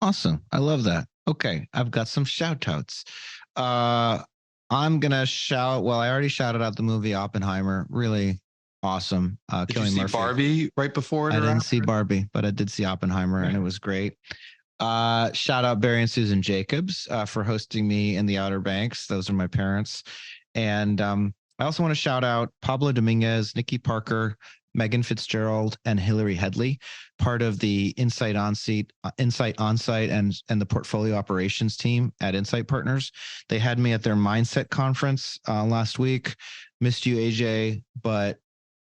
Awesome. I love that. Okay. I've got some shout outs. I'm going to shout, well, I already shouted out the movie Oppenheimer. Really awesome. Did you see Murphy. Barbie right before it? I didn't see Barbie, but I did see Oppenheimer, and it was great. Shout out Barry and Susan Jacobs for hosting me in the Outer Banks. Those are my parents. And I also want to shout out Pablo Dominguez, Nikki Parker, Megan Fitzgerald, and Hillary Headley, part of the Insight Onsite and the portfolio operations team at Insight Partners. They had me at their mindset conference last week. Missed you, AJ, but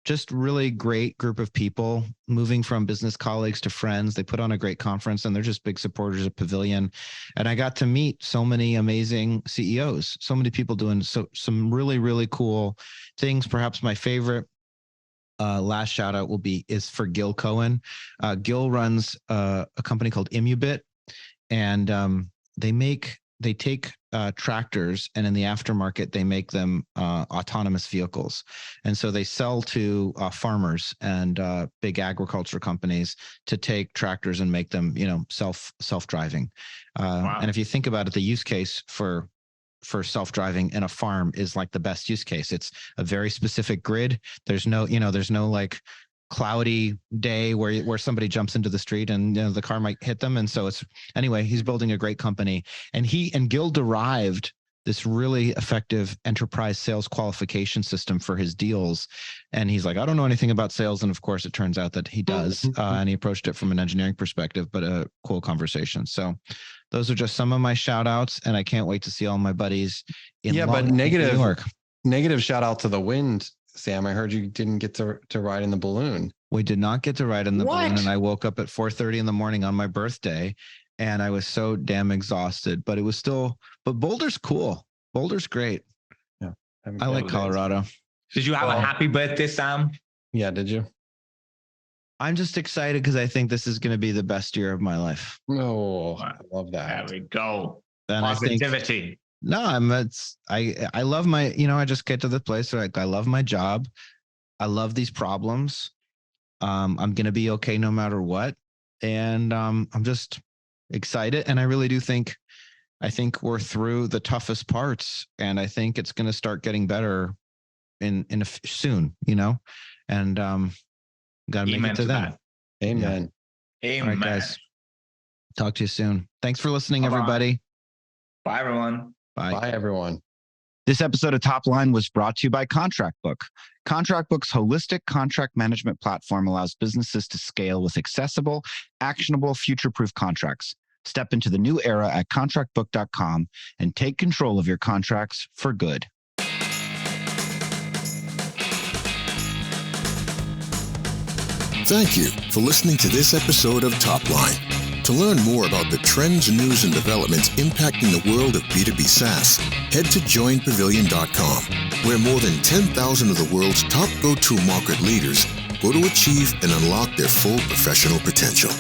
just really great group of people moving from business colleagues to friends. They put on a great conference, and they're just big supporters of Pavilion. And I got to meet so many amazing CEOs, so many people doing some really, really cool things. Perhaps my favorite last shout out is for Gil Cohen. Gil runs a company called Immubit, and they take tractors, and in the aftermarket they make them autonomous vehicles, and so they sell to farmers and big agriculture companies to take tractors and make them, self-driving. Wow. And if you think about it, the use case for self-driving in a farm is like the best use case. It's a very specific grid. There's no like cloudy day where somebody jumps into the street and the car might hit them. And so he's building a great company, and Gil derived this really effective enterprise sales qualification system for his deals. And he's like, I don't know anything about sales. And of course it turns out that he does. And he approached it from an engineering perspective, but a cool conversation. So those are just some of my shout outs, and I can't wait to see all my buddies in New York. Negative shout out to the wind, Sam. I heard you didn't get to ride in the balloon. We did not get to ride in the balloon, and I woke up at 4:30 in the morning on my birthday, and I was so damn exhausted. But Boulder's cool. Boulder's great. Yeah, I like Colorado. Did you have a happy birthday, Sam? Yeah, did you? I'm just excited because I think this is going to be the best year of my life. Oh, I love that. There we go. And Positivity. I love my, I just get to the place where I love my job. I love these problems. I'm going to be okay no matter what. And I'm just excited. And I really do think we're through the toughest parts, and I think it's going to start getting better soon, and got to make it to that. Amen. Yeah. Amen. All right, guys. Talk to you soon. Thanks for listening, everybody. Bye, everyone. Bye, everyone. This episode of Topline was brought to you by Contract Book. Contract Book's holistic contract management platform allows businesses to scale with accessible, actionable, future-proof contracts. Step into the new era at contractbook.com and take control of your contracts for good. Thank you for listening to this episode of Topline. To learn more about the trends, news, and developments impacting the world of B2B SaaS, head to joinpavilion.com, where more than 10,000 of the world's top go-to market leaders go to achieve and unlock their full professional potential.